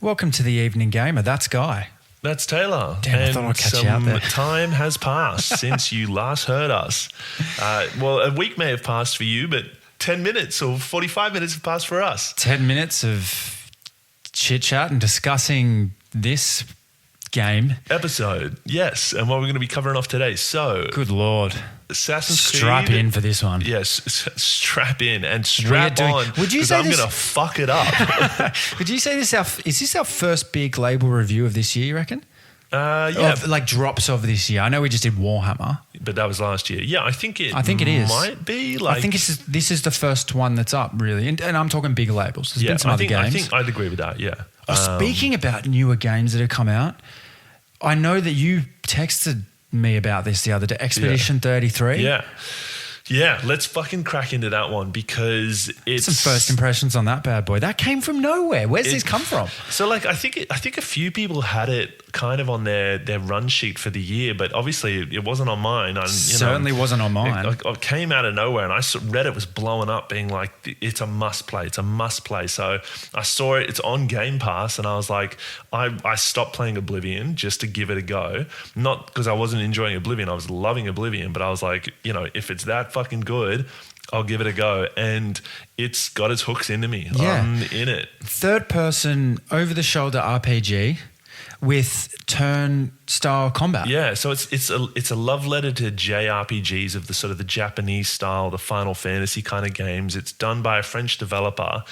Welcome to the Evening Gamer. That's Guy. That's Taylor. Damn, I thought I'd catch you out there. Time has passed since you last heard us. Well, a week may have passed for you, but 10 minutes or 45 minutes have passed for us. 10 minutes of chit-chat and discussing this game. Episode, yes. And what we're going to be covering off today. So, Good Lord. Assassin's Creed. Strap in for this one. Yes, strap in and strap on. Would you say I'm going to fuck it up. Would you say is this our first big label review of this year, you reckon? Yeah. Like drops of this year. I know we just did Warhammer. But that was last year. Yeah, I think it is. Might be like... I think this is the first one that's up, really. And I'm talking big labels. There's been some other games. I think I'd agree with that, yeah. Speaking about newer games that have come out, I know that you texted me about this the other day, Expedition 33. Yeah, let's fucking crack into that one because it's... Some first impressions on that bad boy. That came from nowhere. Where's this come from? So like I think a few people had it kind of on their run sheet for the year, but obviously it wasn't on mine. Certainly wasn't on mine. It came out of nowhere and I read it was blowing up being like, it's a must play. It's a must play. So I saw it. It's on Game Pass and I was like, I stopped playing Oblivion just to give it a go. Not because I wasn't enjoying Oblivion. I was loving Oblivion, but I was like, if it's that fucking good, I'll give it a go. And it's got its hooks into me. Yeah. I'm in it. Third person over the shoulder RPG with turn style combat. Yeah, so it's a love letter to JRPGs of the sort of the Japanese style, the Final Fantasy kind of games. It's done by a French developer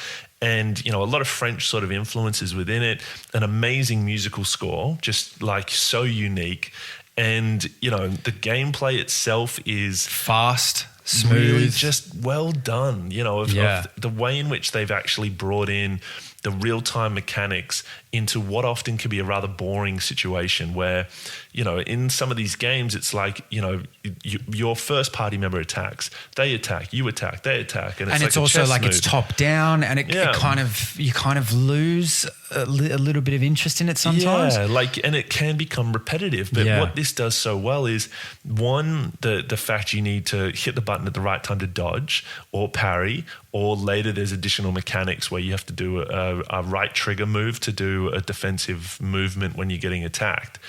and, a lot of French sort of influences within it, an amazing musical score, just like so unique. And, the gameplay itself is fast, smooth, really just well done, of the way in which they've actually brought in the real-time mechanics into what often can be a rather boring situation where, in some of these games, it's like, your first party member attacks, they attack, you attack, they attack. And it's also like it's top down and you kind of lose a little bit of interest in it sometimes. Yeah, and it can become repetitive. But what this does so well is, one, the fact you need to hit the button at the right time to dodge or parry, or later there's additional mechanics where you have to do a right trigger move to do a defensive movement when you're getting attacked.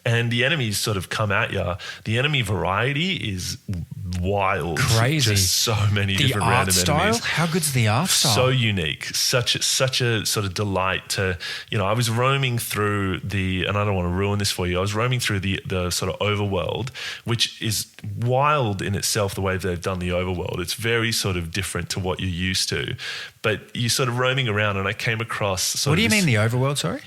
And the enemies sort of come at you. The enemy variety is wild. Crazy. Just so many different random style? enemies. How good's the art style? So unique. Such a sort of delight to, I was roaming through and I don't want to ruin this for you, I was roaming through the sort of overworld, which is wild in itself, the way they've done the overworld. It's very sort of different to what you're used to. But you're sort of roaming around and I came across... What do you mean the overworld, sorry?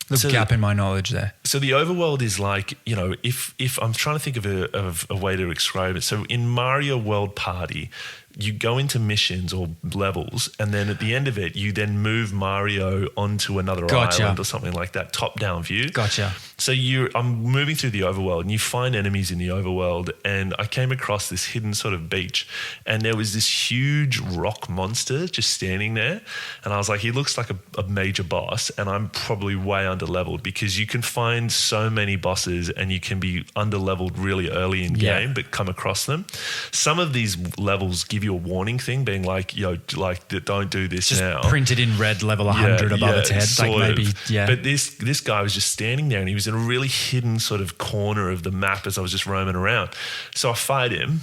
The gap in my knowledge there. So the overworld is like, if I'm trying to think of a way to describe it. So in Mario World Party, you go into missions or levels, and then at the end of it, you then move Mario onto another island or something like that, top-down view. Gotcha. So I'm moving through the overworld, and you find enemies in the overworld, and I came across this hidden sort of beach, and there was this huge rock monster just standing there, and I was like, he looks like a major boss, and I'm probably way under-leveled because you can find so many bosses, and you can be under-leveled really early in game, but come across them. Some of these levels give you a warning thing, being like, don't do this just now. Printed in red, level 100 above its head. But this guy was just standing there and he was in a really hidden sort of corner of the map as I was just roaming around. So I fight him.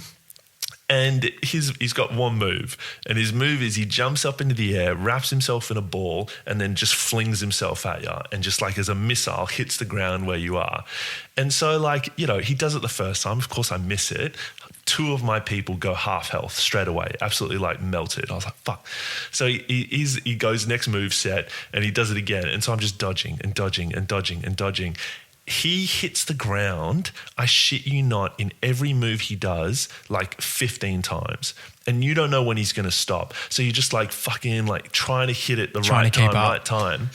And he's got one move. And his move is he jumps up into the air, wraps himself in a ball, and then just flings himself at you. And just like as a missile, hits the ground where you are. And so he does it the first time. Of course, I miss it. Two of my people go half health straight away, absolutely melted. I was like, fuck. So he goes next move set and he does it again. And so I'm just dodging and dodging and dodging and dodging. He hits the ground, I shit you not, in every move he does, 15 times. And you don't know when he's going to stop. So you're just fucking trying to hit it the right time.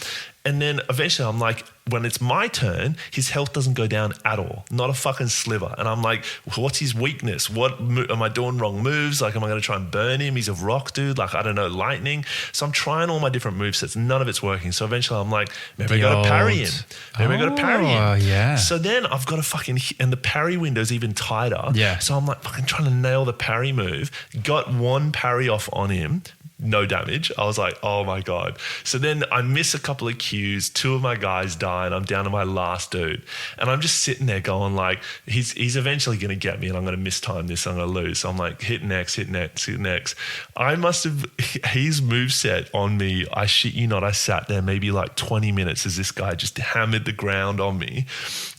And then eventually I'm like, when it's my turn, his health doesn't go down at all, not a fucking sliver. And I'm like, what's his weakness? What am I doing wrong moves? Am I going to try and burn him? He's a rock dude. I don't know, lightning. So I'm trying all my different movesets. None of it's working. So eventually I'm like, maybe I got to parry him. Maybe I got to parry him. Yeah. So then I've got to fucking hit, and the parry window's even tighter. Yeah. So I'm fucking trying to nail the parry move. Got one parry off on him. no damage. I was like, oh my God. So then I miss a couple of queues. 2 of my guys die and I'm down to my last dude. And I'm just sitting there going like, he's eventually going to get me and I'm going to mistime this. I'm going to lose. So I'm like, hit next. I must have, his moveset on me, I shit you not, I sat there maybe like 20 minutes as this guy just hammered the ground on me.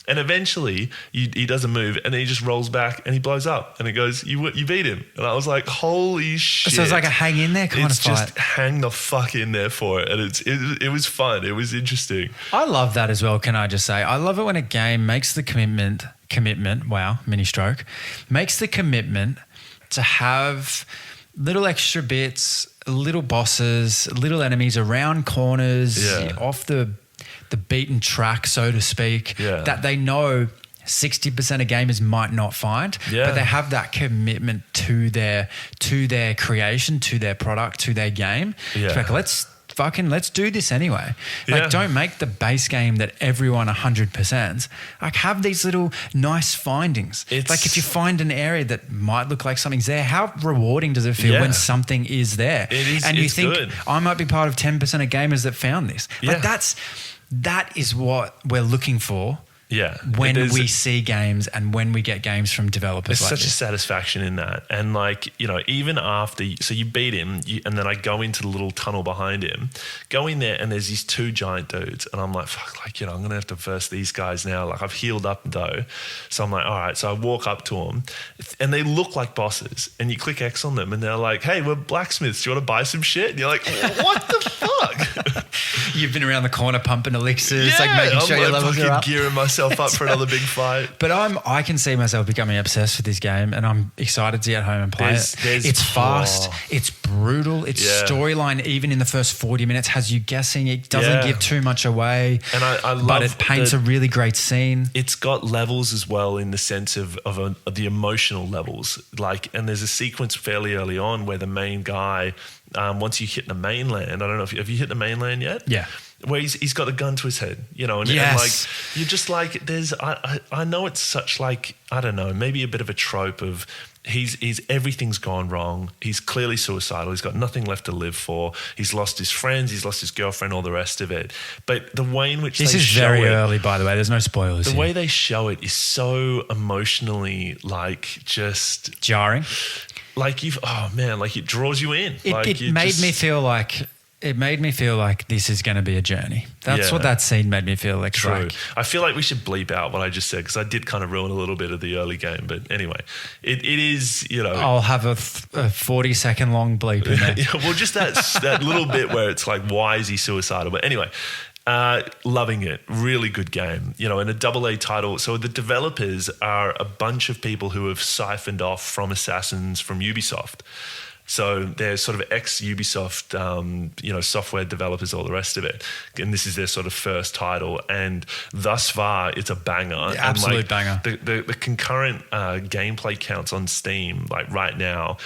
And eventually he does a move and then he just rolls back and he blows up and it goes, you beat him. And I was like, holy shit. So it's like a hang in there kind of fight. It's just hang the fuck in there for it. And it was fun. It was interesting. I love that as well, can I just say. I love it when a game makes the commitment, wow, mini stroke, makes the commitment to have little extra bits, little bosses, little enemies around corners, off the beaten track, so to speak, that they know 60% of gamers might not find, but they have that commitment to their creation, to their product, to their game. It's like, let's do this anyway. Like, don't make the base game that everyone 100%. Like, have these little nice findings. It's like if you find an area that might look like something's there, how rewarding does it feel when something is there? It is, and you think, good. I might be part of 10% of gamers that found this. Like, that is what we're looking for. When we see games and when we get games from developers. There's such a satisfaction in that. And like, you know, even after, so you beat him and then I go into the little tunnel behind him, go in there and there's these 2 giant dudes. And I'm like, fuck, like, you know, I'm going to have to verse these guys now. Like, I've healed up though. So I'm like, all right. So I walk up to them and they look like bosses and you click X on them and they're like, hey, we're blacksmiths. Do you want to buy some shit? And you're like, what the fuck? You've been around the corner pumping elixirs, like making sure your levels are up. Gearing myself up for another big fight. But I can see myself becoming obsessed with this game and I'm excited to get home and play it. It's fast, it's brutal, its storyline even in the first 40 minutes has you guessing. It doesn't give too much away. And I love but it paints a really great scene. It's got levels as well in the sense of the emotional levels. Like, and there's a sequence fairly early on where the main guy, once you hit the mainland, I don't know if have you hit the mainland yet? Yeah. Where he's got a gun to his head, you know, and like you're just like, there's I know it's such like, I don't know, maybe a bit of a trope of he's everything's gone wrong. He's clearly suicidal. He's got nothing left to live for. He's lost his friends. He's lost his girlfriend. All the rest of it. But the way in which this is very early, by the way. There's no spoilers. The way they show it is so emotionally like just jarring. Like like it draws you in. It made me feel like this is going to be a journey. That's what that scene made me feel like. True. I feel like we should bleep out what I just said because I did kind of ruin a little bit of the early game. But anyway, it is, you know. I'll have a 40-second long bleep in there. Well, just that little bit where it's like, why is he suicidal? But anyway, loving it. Really good game. You know, and a AA title. So the developers are a bunch of people who have siphoned off from Assassins from Ubisoft. So they're sort of ex-Ubisoft, software developers, all the rest of it. And this is their sort of first title. And thus far, it's a banger. Yeah, absolute banger. The concurrent gameplay counts on Steam, like right now,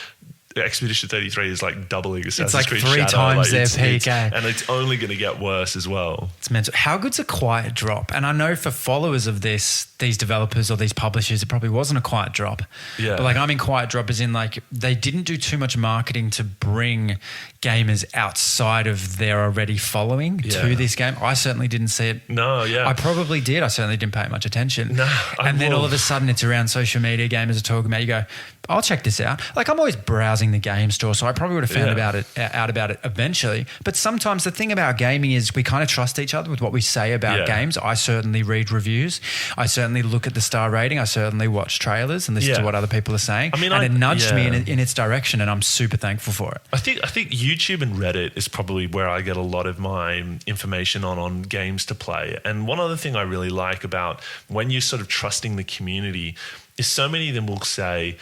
Expedition 33 is like doubling Assassin's Creed Shadow. It's like 3 times their peak. And it's only going to get worse as well. It's mental. How good's a quiet drop? And I know for followers of these developers or these publishers, it probably wasn't a quiet drop. Yeah. But like I mean quiet drop as in like they didn't do too much marketing to bring gamers outside of their already following to this game. I certainly didn't see it. No, yeah. I probably did. I certainly didn't pay much attention. No. Then all of a sudden it's around social media, gamers are talking about, you go, I'll check this out. Like I'm always browsing the game store, so I probably would have found out about it eventually. But sometimes the thing about gaming is we kind of trust each other with what we say about games. I certainly read reviews. I certainly look at the star rating. I certainly watch trailers and listen to what other people are saying. I mean, and it nudged me in its direction, and I'm super thankful for it. I think YouTube and Reddit is probably where I get a lot of my information on games to play. And one other thing I really like about when you're sort of trusting the community is so many of them will say,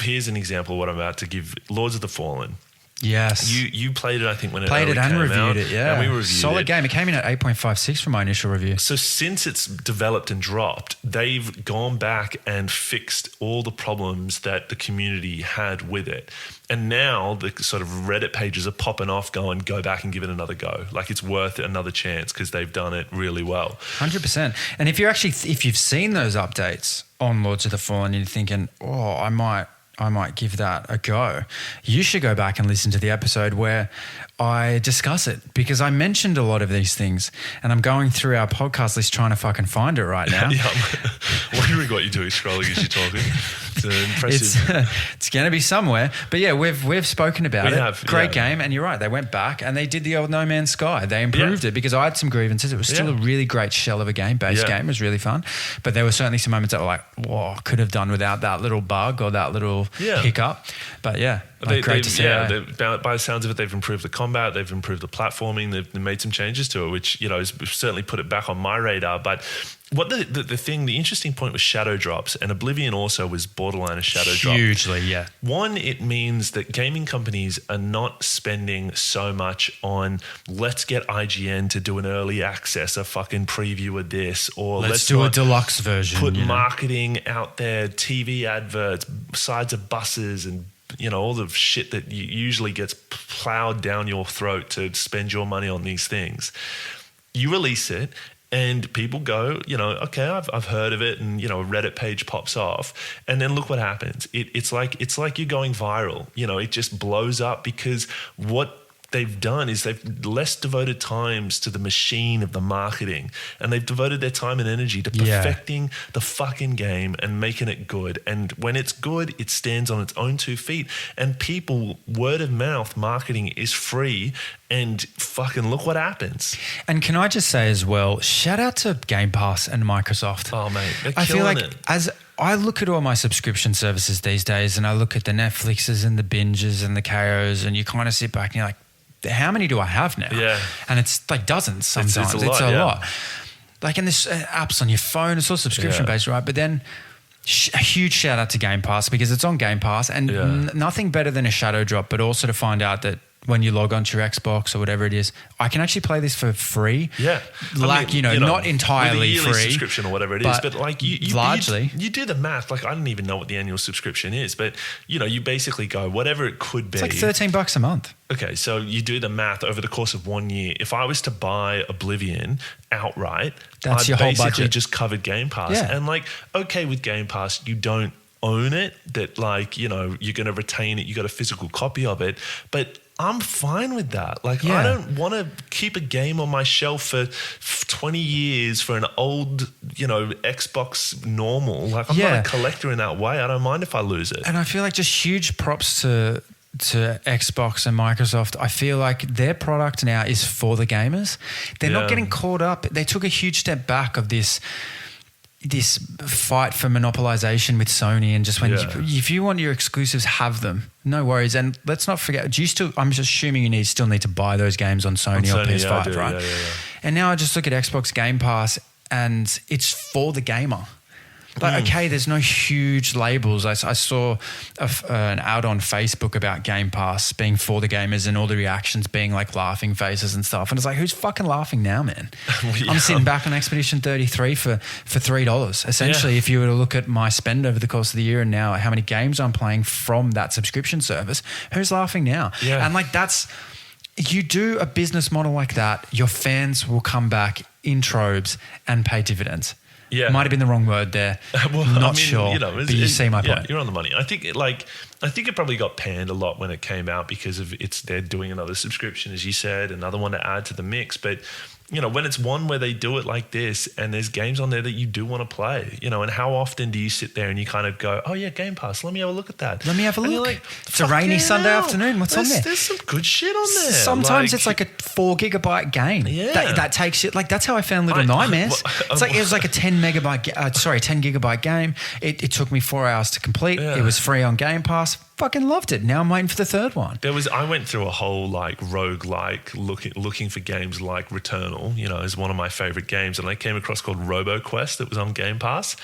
here's an example of what I'm about to give, Lords of the Fallen. Yes. You played it, I think, when it played it and reviewed out, it, yeah. And we reviewed Solid it. game. It came in at 8.56 from my initial review. So since it's developed and dropped, they've gone back and fixed all the problems that the community had with it. And now the sort of Reddit pages are popping off going, go back and give it another go. Like it's worth another chance because they've done it really well. 100%. And if you've seen those updates on Lords of the Fallen, you're thinking, I might I might give that a go. You should go back and listen to the episode where I discuss it, because I mentioned a lot of these things, and I'm going through our podcast list trying to fucking find it right now. Yeah, I'm wondering what you're doing scrolling as you're talking. It's impressive. It's going to be somewhere. But yeah, we've spoken about it. Great game. And you're right. They went back and they did the old No Man's Sky. They improved it, because I had some grievances. It was still a really great shell of a game. Base game. It was really fun. But there were certainly some moments that were like, whoa, could have done without that little bug or that little hiccup. But yeah. Great to see. Yeah, by the sounds of it, they've improved the combat, they've improved the platforming, they've made some changes to it, which, you know, has certainly put it back on my radar. But what the interesting point was shadow drops, and Oblivion also was borderline a shadow drop. Hugely, yeah. One, it means that gaming companies are not spending so much on let's get IGN to do an early access, a fucking preview of this, or let's do a deluxe version. Put marketing out there, TV adverts, sides of buses, and you know, all the shit that usually gets plowed down your throat to spend your money on these things. You release it and people go, you know, okay, I've heard of it, and, you know, a Reddit page pops off, and then look what happens. It's like you're going viral. You know, it just blows up because what they've done is they've less devoted times to the machine of the marketing, and they've devoted their time and energy to perfecting the fucking game and making it good. And when it's good, it stands on its own 2 feet, and people, word of mouth marketing is free, and fucking look what happens. And can I just say as well, shout out to Game Pass and Microsoft. Oh mate, they're I feel like it. As I look at all my subscription services these days, and I look at the Netflixes and the Binges and the KOs, and you kind of sit back and you're like, how many do I have now? Yeah. And it's like dozens sometimes. It's a lot. Like, and there's apps on your phone. It's all subscription based, right? But then a huge shout out to Game Pass, because it's on Game Pass, and nothing better than a shadow drop, but also to find out that when you log onto your Xbox or whatever it is, I can actually play this for free. Yeah. Like, I mean, not entirely with a yearly free. subscription or whatever it is. But like you largely. You do the math. Like, I don't even know what the annual subscription is, but you know, you basically go, whatever it could be. It's like $13 a month. Okay, so you do the math over the course of 1 year. If I was to buy Oblivion outright, that's I'd your whole basically budget. just covered Game Pass. Yeah. And like, okay, with Game Pass, you don't own it, that like, you know, you're going to retain it. You got a physical copy of it, but I'm fine with that. Like, I don't want to keep a game on my shelf for 20 years for an old, you know, Xbox normal. Like, I'm not a collector in that way. I don't mind if I lose it. And I feel like just huge props to Xbox and Microsoft. I feel like their product now is for the gamers. They're not getting caught up. They took a huge step back of this fight for monopolization with Sony, and just when if you want your exclusives, have them, no worries. And let's not forget, I'm just assuming you still need to buy those games on Sony or PS5, right? Yeah. And now I just look at Xbox Game Pass, and it's for the gamer. Like, okay, there's no huge labels. I saw an ad on Facebook about Game Pass being for the gamers, and all the reactions being like laughing faces and stuff. And it's like, who's fucking laughing now, man? I'm sitting back on Expedition 33 for $3. Essentially, if you were to look at my spend over the course of the year and now how many games I'm playing from that subscription service, who's laughing now? Yeah. And like, you do a business model like that, your fans will come back in troves and pay dividends. Yeah. Might have been the wrong word there. Not sure. You know, but you see my point. You're on the money. I think it probably got panned a lot when it came out because of they're doing another subscription, as you said, another one to add to the mix. But you know, when it's one where they do it like this, and there's games on there that you do want to play, you know, and how often do you sit there and you kind of go, oh yeah, Game Pass, let me have a look at that. Let me have a look. Like, it's a rainy Sunday afternoon. What's on there? There's some good shit on there. Sometimes it's like a 4 gigabyte game. Yeah. That takes it. Like, that's how I found Little Nightmares. It was like a 10 gigabyte game. It took me 4 hours to complete. Yeah. It was free on Game Pass. Fucking loved it. Now I'm waiting for the third one. I went through a whole like roguelike looking for games like Returnal, you know, is one of my favorite games, and I came across called RoboQuest that was on Game Pass.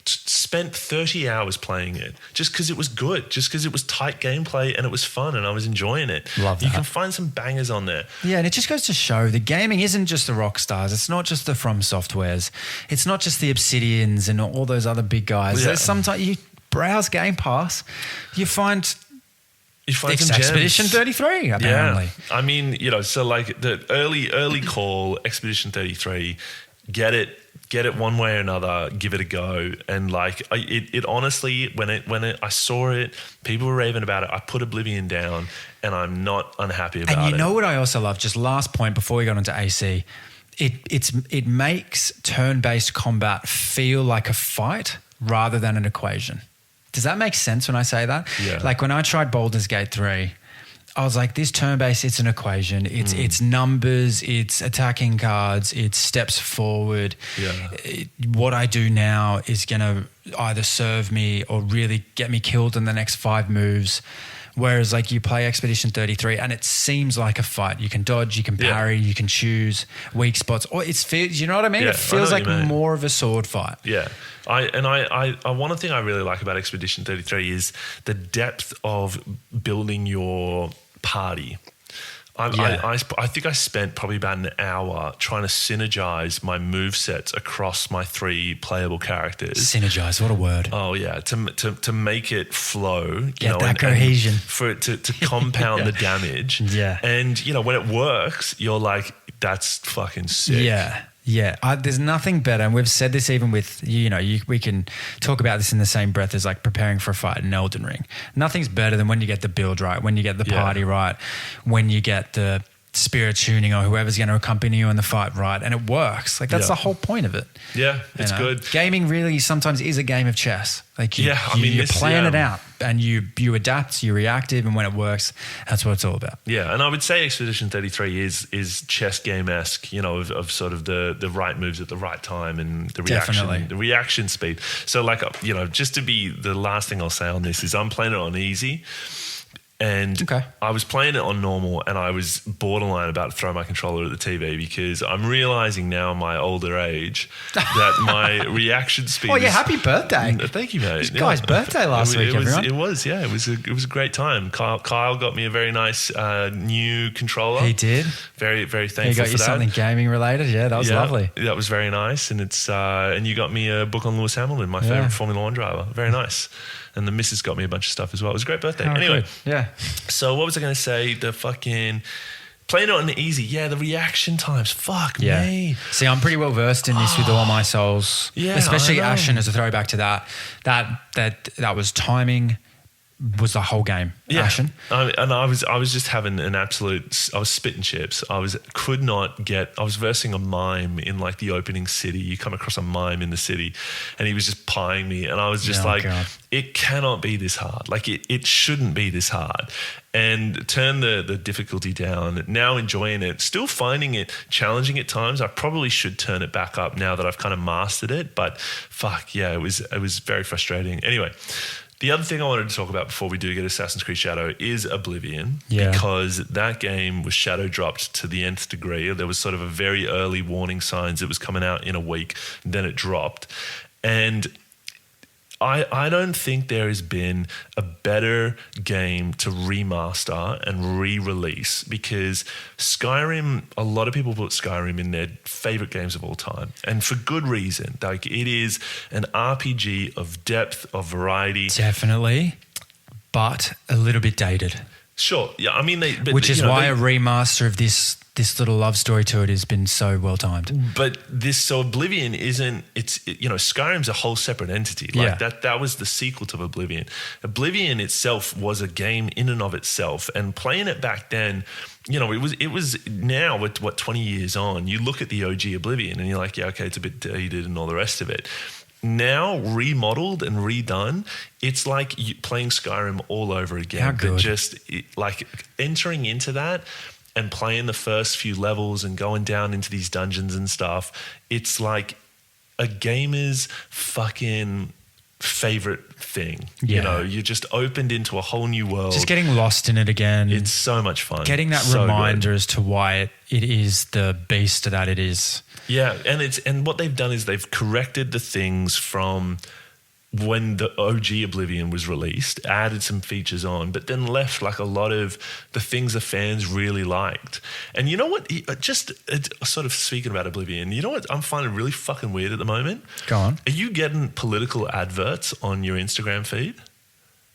Spent 30 hours playing it just because it was good, just because it was tight gameplay and it was fun and I was enjoying it. Love that. You can find some bangers on there. Yeah, and it just goes to show the gaming isn't just the Rockstars. It's not just the From Softwares. It's not just the Obsidians and all those other big guys. Yeah. Sometimes you browse Game Pass, you find some Expedition gems. 33, apparently. Yeah. I mean, you know, so like the early call, Expedition 33, get it, get it one way or another, give it a go. And like it honestly, when I saw it, people were raving about it. I put Oblivion down, and I'm not unhappy about it. And you know what I also love? Just last point before we got into AC, it makes turn-based combat feel like a fight rather than an equation. Does that make sense when I say that? Yeah. Like when I tried Baldur's Gate 3, I was like, this turn-based, it's an equation. It's numbers, it's attacking cards, it's steps forward. Yeah. What I do now is going to either serve me or really get me killed in the next 5 moves. Whereas like you play Expedition 33 and it seems like a fight. You can dodge, you can parry, you can choose weak spots. Or you know what I mean? Yeah, it feels like more of a sword fight. Yeah. One thing I really like about Expedition 33 is the depth of building your party. I think I spent probably about an hour trying to synergize my movesets across my 3 playable characters. Synergize, what a word. Oh yeah, to make it flow. Get that cohesion. And for it to compound the damage. Yeah. And when it works, you're like, that's fucking sick. Yeah. Yeah, there's nothing better, and we've said this even with, we can talk about this in the same breath as like preparing for a fight in Elden Ring. Nothing's better than when you get the build right, when you get the party right, when you get the spirit tuning or whoever's going to accompany you in the fight right, and it works. Like that's the whole point of it. Yeah, it's good. Gaming really sometimes is a game of chess. Like you're playing it out, and you adapt, you're reactive, and when it works, that's what it's all about. Yeah, and I would say Expedition 33 is chess game-esque, of sort of the right moves at the right time and the reaction speed. So like, just to be the last thing I'll say on this is I'm playing it on easy. And I was playing it on normal, and I was borderline about to throw my controller at the TV because I'm realizing now in my older age that my reaction speed. Oh yeah, happy birthday! Thank you, mate. It's Guy's birthday last week, everyone. It was a great time. Kyle got me a very nice new controller. He did. Very, very thankful. He got you something gaming related. Yeah, that was lovely. That was very nice, and and you got me a book on Lewis Hamilton, my favorite Formula One driver. Very nice. And the missus got me a bunch of stuff as well. It was a great birthday. Anyway, good. Yeah. So what was I going to say? The fucking playing it on easy. Yeah, the reaction times. Fuck me. See, I'm pretty well versed in this with all my souls. Yeah, especially Ashen as a throwback to that. That was timing. Was the whole game Ashen? And I was just having an absolute. I was spitting chips. I was versing a mime in like the opening city. You come across a mime in the city, and he was just pieing me, and I was just God. It cannot be this hard. Like it shouldn't be this hard. And turn the difficulty down. Now enjoying it, still finding it challenging at times. I probably should turn it back up now that I've kind of mastered it. But fuck yeah, it was very frustrating. Anyway. The other thing I wanted to talk about before we do get Assassin's Creed Shadow is Oblivion, because that game was shadow dropped to the nth degree. There was sort of a very early warning signs it was coming out in a week, then it dropped. And I don't think there has been a better game to remaster and re-release, because Skyrim, a lot of people put Skyrim in their favorite games of all time, and for good reason. Like, it is an RPG of depth, of variety. Definitely, but a little bit dated. Sure, yeah. I mean, which is why a remaster of this little love story to it has been so well timed. But Oblivion isn't. Skyrim's a whole separate entity. Like that was the sequel to Oblivion. Oblivion itself was a game in and of itself, and playing it back then, it was now with 20 years on, you look at the OG Oblivion and you're like, yeah, okay, it's a bit dated and all the rest of it. Now remodeled and redone, it's like playing Skyrim all over again. How good. But just like entering into that and playing the first few levels and going down into these dungeons and stuff, it's like a gamer's fucking favorite thing. Yeah. You're just opened into a whole new world. Just getting lost in it again. It's so much fun. Getting that reminder as to why it is the beast that it is. Yeah, and what they've done is they've corrected the things from when the OG Oblivion was released, added some features on, but then left like a lot of the things the fans really liked. And you know what? Just sort of speaking about Oblivion, you know what I'm finding really fucking weird at the moment? Go on. Are you getting political adverts on your Instagram feed?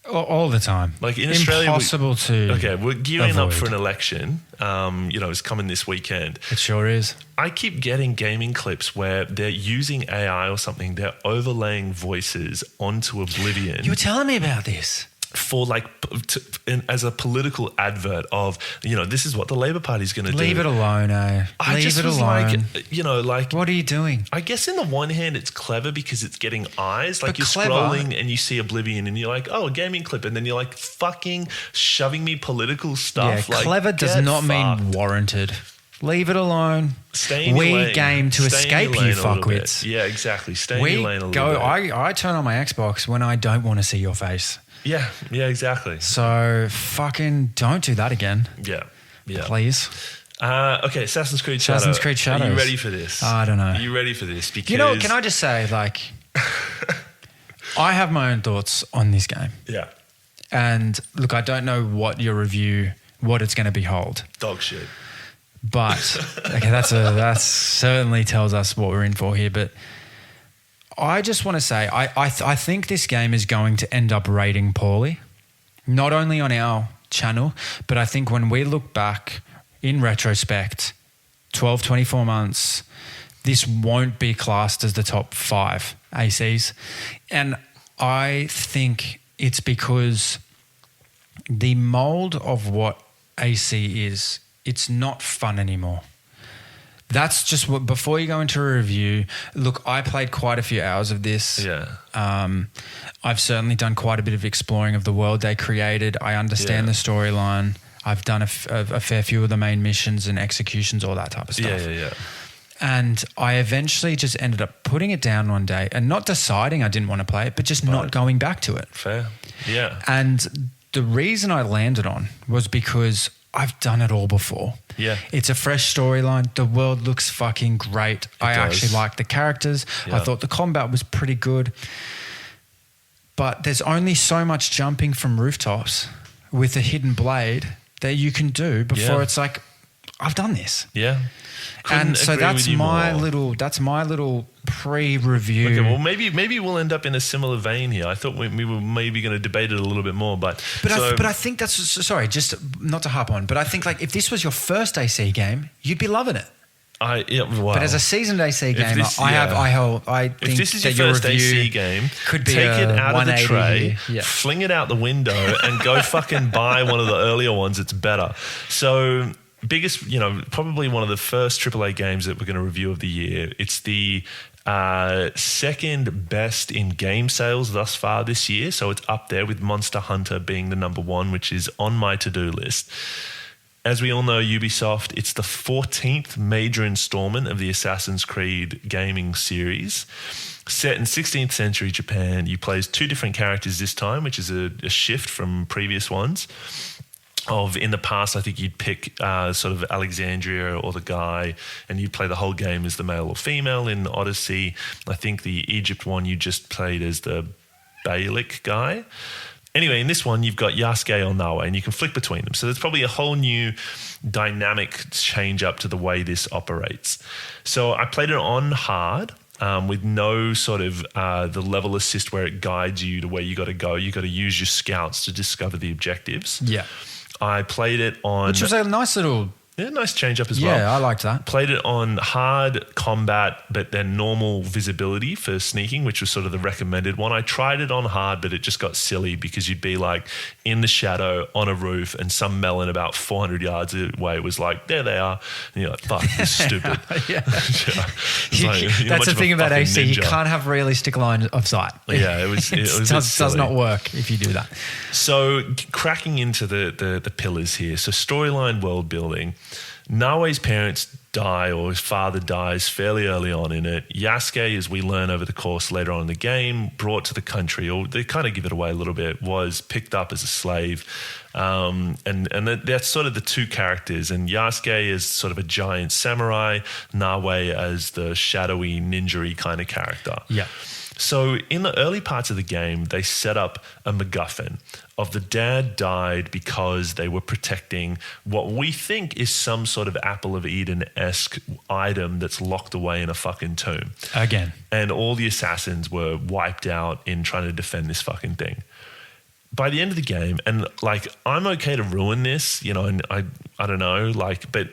All the time. Like in Australia, impossible to. Okay, we're gearing up avoid. for an election. It's coming this weekend. It sure is. I keep getting gaming clips where they're using AI or something. They're overlaying voices onto Oblivion. You were telling me about this. For as a political advert of, this is what the Labor Party is going to do. Leave it alone, eh? Leave it alone. What are you doing? I guess in the one hand it's clever because it's getting eyes. Like But you're clever. scrolling and you see Oblivion and you're like, oh, a gaming clip. And then you're like fucking shoving me political stuff. Yeah, Like, clever does get not fucked. mean warranted. Leave it alone. Stay in your We lane. game to Stay in your escape you lane a little bit. fuckwits. Yeah, exactly. Stay in We your lane a little go. bit. I turn on my Xbox when I don't want to see your face. Yeah, exactly. So fucking don't do that again, Yeah. please. Okay, Assassin's Creed Shadows. Assassin's Creed Shadows. Are you ready for this? I don't know. Are you ready for this? Because Can I just say, like, I have my own thoughts on this game. Yeah, And look, I don't know what it's going to behold. dog shit. But okay, that certainly tells us what we're in for here. But I just want to say, I think this game is going to end up rating poorly, not only on our channel, but I think when we look back in retrospect, 12, 24 months, this won't be classed as the top 5 ACs. And I think it's because the mold of what AC is, it's not fun anymore. That's just what, before you go into a review, look, I played quite a few hours of this. Yeah. I've certainly done quite a bit of exploring of the world they created. I understand the storyline. I've done a fair few of the main missions and executions, all that type of stuff. Yeah. And I eventually just ended up putting it down one day and not deciding I didn't want to play it, but just not going back to it. Fair. Yeah. And the reason I landed on was because I've done it all before. Yeah. It's a fresh storyline. The world looks fucking great. I actually like the characters. Yeah. I thought the combat was pretty good. But there's only so much jumping from rooftops with a hidden blade that you can do before it's like, I've done this. Yeah. And so that's my little pre-review. Okay, well maybe we'll end up in a similar vein here. I thought we were maybe going to debate it a little bit more, but I think that's, sorry, just not to harp on, but I think like if this was your first AC game, you'd be loving it. But as a seasoned AC gamer, I think if this is your that first review AC game, could be take it out of the 180 tray, here. fling it out the window, and go fucking buy one of the earlier ones. It's better. So probably one of the first AAA games that we're going to review of the year. It's the second best in game sales thus far this year. So it's up there with Monster Hunter being the number 1, which is on my to-do list. As we all know, Ubisoft, it's the 14th major installment of the Assassin's Creed gaming series. Set in 16th century Japan, you play as 2 different characters this time, which is a shift from previous ones. In the past, I think you'd pick sort of Alexandria or the guy, and you'd play the whole game as the male or female. In Odyssey, I think the Egypt one you just played as the Beylik guy. Anyway, in this one, you've got Yasuke or Nawa, and you can flick between them. So there's probably a whole new dynamic change up to the way this operates. So I played it on hard. With no sort of the level assist where it guides you to where you got to go. You got to use your scouts to discover the objectives. Yeah. I played it on... Which was a nice little... Yeah, nice change up as well. Yeah, I liked that. Played it on hard combat, but then normal visibility for sneaking, which was sort of the recommended one. I tried it on hard, but it just got silly because you'd be like in the shadow on a roof and some melon about 400 yards away was like, there they are. And you're like, fuck, this is stupid. That's the thing about AC. Ninja. You can't have realistic line of sight. Yeah, it was does not work if you do that. So cracking into the pillars here. So storyline, world building. Nawe's parents die, or his father dies fairly early on in it. Yasuke, as we learn over the course later on in the game, brought to the country, or they kind of give it away a little bit, was picked up as a slave. And that's sort of the 2 characters. And Yasuke is sort of a giant samurai, Nawe as the shadowy ninja-y kind of character. Yeah. So in the early parts of the game, they set up a MacGuffin of the dad died because they were protecting what we think is some sort of Apple of Eden-esque item that's locked away in a fucking tomb. Again. And all the assassins were wiped out in trying to defend this fucking thing. by the end of the game, and like I'm okay to ruin this, you know, and I don't know, like, but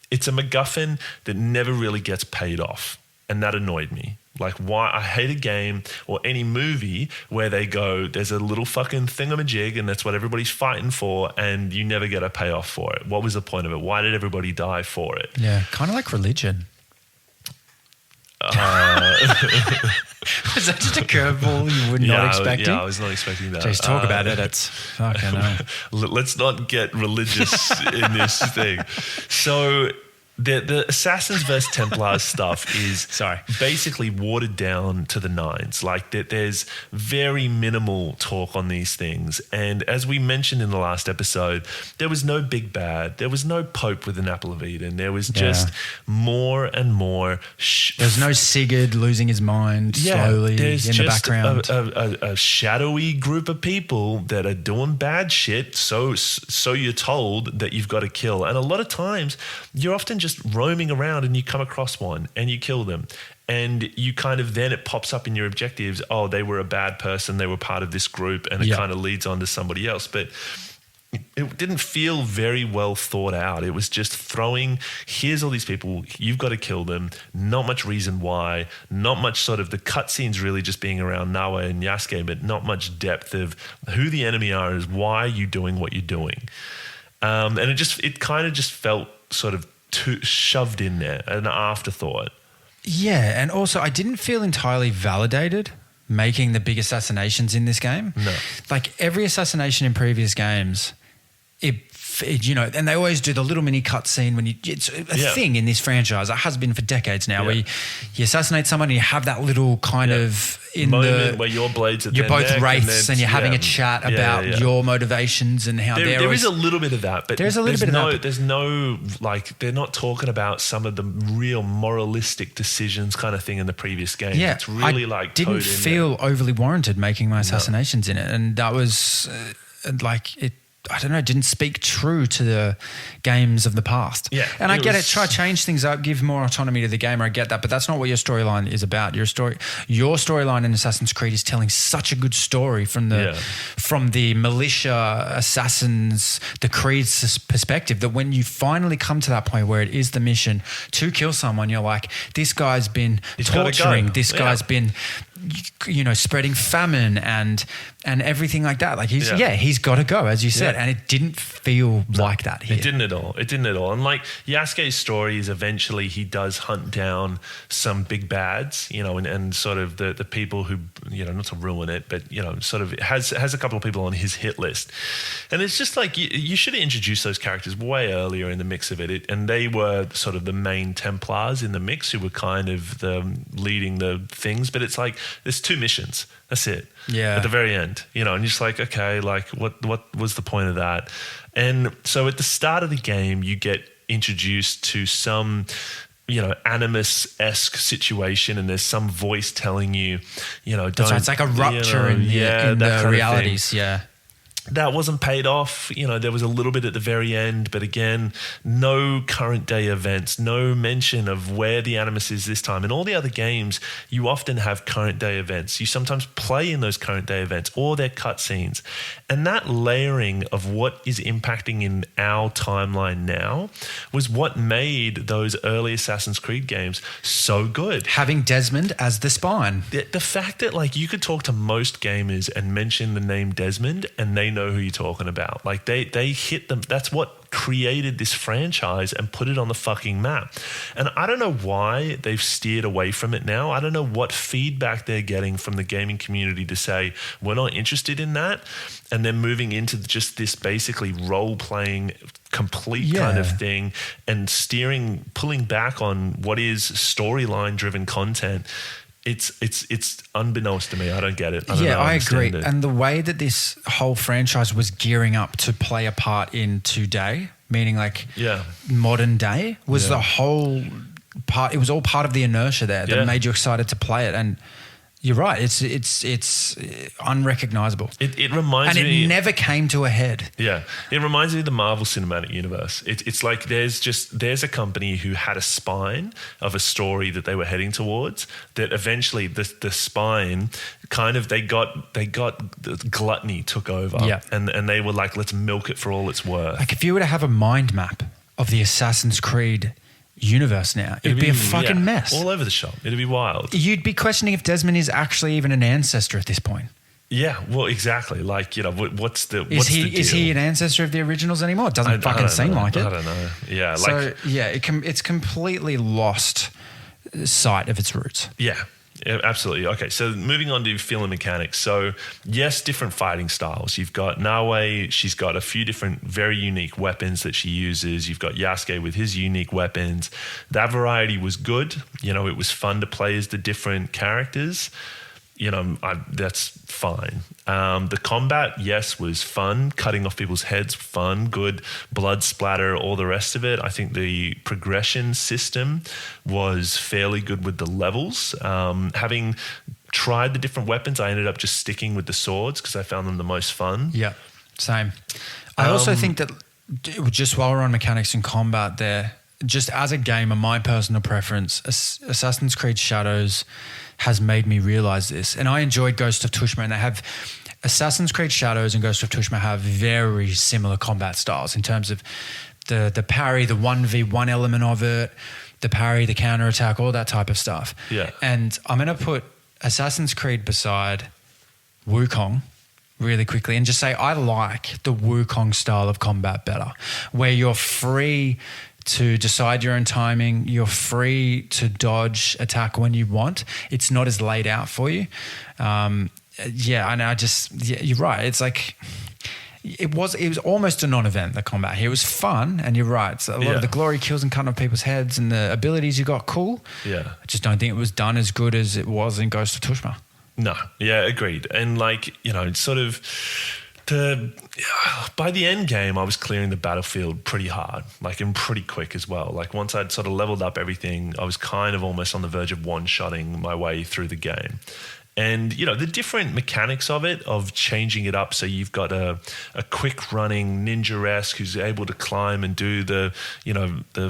it's a MacGuffin that never really gets paid off, and that annoyed me. Like, why? I hate a game or any movie where they go, there's a little fucking thingamajig and that's what everybody's fighting for, and you never get a payoff for it. What was the point of it? Why did everybody die for it? Yeah, kind of like religion. Was that just a curveball you were not expecting? Yeah, I was not expecting that. Jeez, talk about it. It's fucking hell. Let's not get religious in this thing. So the Assassins vs. Templars stuff is basically watered down to the nines. Like there's very minimal talk on these things. And as we mentioned in the last episode, there was no big bad. There was no Pope with an apple of Eden. There was just more and more. There's no Sigurd losing his mind slowly in the background. A shadowy group of people that are doing bad shit. So you're told that you've got to kill. And a lot of times you're often just roaming around and you come across one and you kill them, and you kind of then it pops up in your objectives, oh, they were a bad person, they were part of this group, and it kind of leads on to somebody else. But it didn't feel very well thought out. It was just throwing, here's all these people, you've got to kill them, not much reason why, not much sort of the cutscenes really just being around Nawa and Yasuke, but not much depth of who the enemy are, is why are you doing what you're doing. And it kind of just felt sort of shoved in there, an afterthought. Yeah, and also I didn't feel entirely validated making the big assassinations in this game. No. Like every assassination in previous games, it you know, and they always do the little mini cutscene when it's a thing in this franchise. It has been for decades now, where you assassinate someone and you have that little kind of in moment where your blades at you're both neck wraiths and you're having a chat about your motivations and how there is a little bit of that, but there's no like they're not talking about some of the real moralistic decisions kind of thing in the previous game. Yeah, it's really like didn't feel overly warranted making my assassinations in it, and that was like it. I don't know, didn't speak true to the games of the past. Yeah. And I get it, try to change things up, give more autonomy to the gamer, I get that, but that's not what your storyline is about. Your storyline in Assassin's Creed is telling such a good story from the militia assassins, the Creed's perspective, that when you finally come to that point where it is the mission to kill someone, you're like, this guy's been torturing, this guy's been, you know, spreading famine and everything like that. Like he's got to go, as you said, and it didn't feel like that here. It didn't at all. And like Yasuke's story is eventually he does hunt down some big bads, you know, and sort of the people who, you know, not to ruin it, but, you know, sort of has a couple of people on his hit list. And it's just like you should have introduced those characters way earlier in the mix of it. And they were sort of the main Templars in the mix who were kind of leading the things. But it's like there's 2 missions. That's it. Yeah. At the very end, you know, and you're just like, okay, like what was the point of that? And so at the start of the game, you get introduced to some, you know, Animus-esque situation, and there's some voice telling you, you know, don't. So it's like a rupture in the realities. Yeah. That wasn't paid off. You know, there was a little bit at the very end, but again, no current day events, no mention of where the Animus is this time. In all the other games, you often have current day events. You sometimes play in those current day events or their cutscenes. And that layering of what is impacting in our timeline now was what made those early Assassin's Creed games so good. Having Desmond as the spine. The fact that like you could talk to most gamers and mention the name Desmond and they know who you're talking about. Like they hit them. That's what created this franchise and put it on the fucking map. And I don't know why they've steered away from it now. I don't know what feedback they're getting from the gaming community to say, we're not interested in that. And they're moving into just this basically role-playing complete kind of thing and pulling back on what is storyline-driven content. It's unbeknownst to me. I don't get it. I agree. And the way that this whole franchise was gearing up to play a part in today, meaning like modern day, was the whole part. It was all part of the inertia there that made you excited to play it. And You're right. It's unrecognizable. It reminds and me. it never came to a head. Yeah, it reminds me of the Marvel Cinematic Universe. It's like there's a company who had a spine of a story that they were heading towards. That eventually the spine kind of they got the gluttony took over. Yeah. and they were like, let's milk it for all it's worth. Like if you were to have a mind map of the Assassin's Creed universe now, it'd be a fucking mess. All over the shop. It'd be wild. You'd be questioning if Desmond is actually even an ancestor at this point. Yeah, well, exactly. Like, what's the Is deal? he an ancestor of the originals anymore? It doesn't fucking seem like it. I don't know. Yeah, So it's completely lost sight of its roots. Yeah, absolutely. Okay, so moving on to feel and mechanics. So yes, different fighting styles. You've got Nawe. She's got a few different, very unique weapons that she uses. You've got Yasuke with his unique weapons. That variety was good. It was fun to play as the different characters. That's fine. The combat, yes, was fun. Cutting off people's heads, fun, good. Blood splatter, all the rest of it. I think the progression system was fairly good with the levels. Having tried the different weapons, I ended up just sticking with the swords because I found them the most fun. Yeah, same. I also think that just while we're on mechanics and combat there, just as a gamer, my personal preference, Assassin's Creed Shadows has made me realize this. And I enjoyed Ghost of Tsushima, and they have Assassin's Creed Shadows and Ghost of Tsushima have very similar combat styles in terms of the parry, the 1v1 element of it, the parry, the counterattack, all that type of stuff. Yeah. And I'm going to put Assassin's Creed beside Wukong really quickly and just say I like the Wukong style of combat better, where you're free to decide your own timing. You're free to dodge, attack when you want. It's not as laid out for you. You're right. It's like it was almost a non-event, the combat here. It was fun, and you're right. So a lot of the glory kills and cutting off people's heads and the abilities you got, cool. Yeah. I just don't think it was done as good as it was in Ghost of Tsushima. No. Yeah, agreed. And sort of by the end game, I was clearing the battlefield pretty hard, and pretty quick as well. Like once I'd sort of leveled up everything, I was kind of almost on the verge of one-shotting my way through the game. And, the different mechanics of it, of changing it up. So you've got a quick running ninja-esque who's able to climb and do the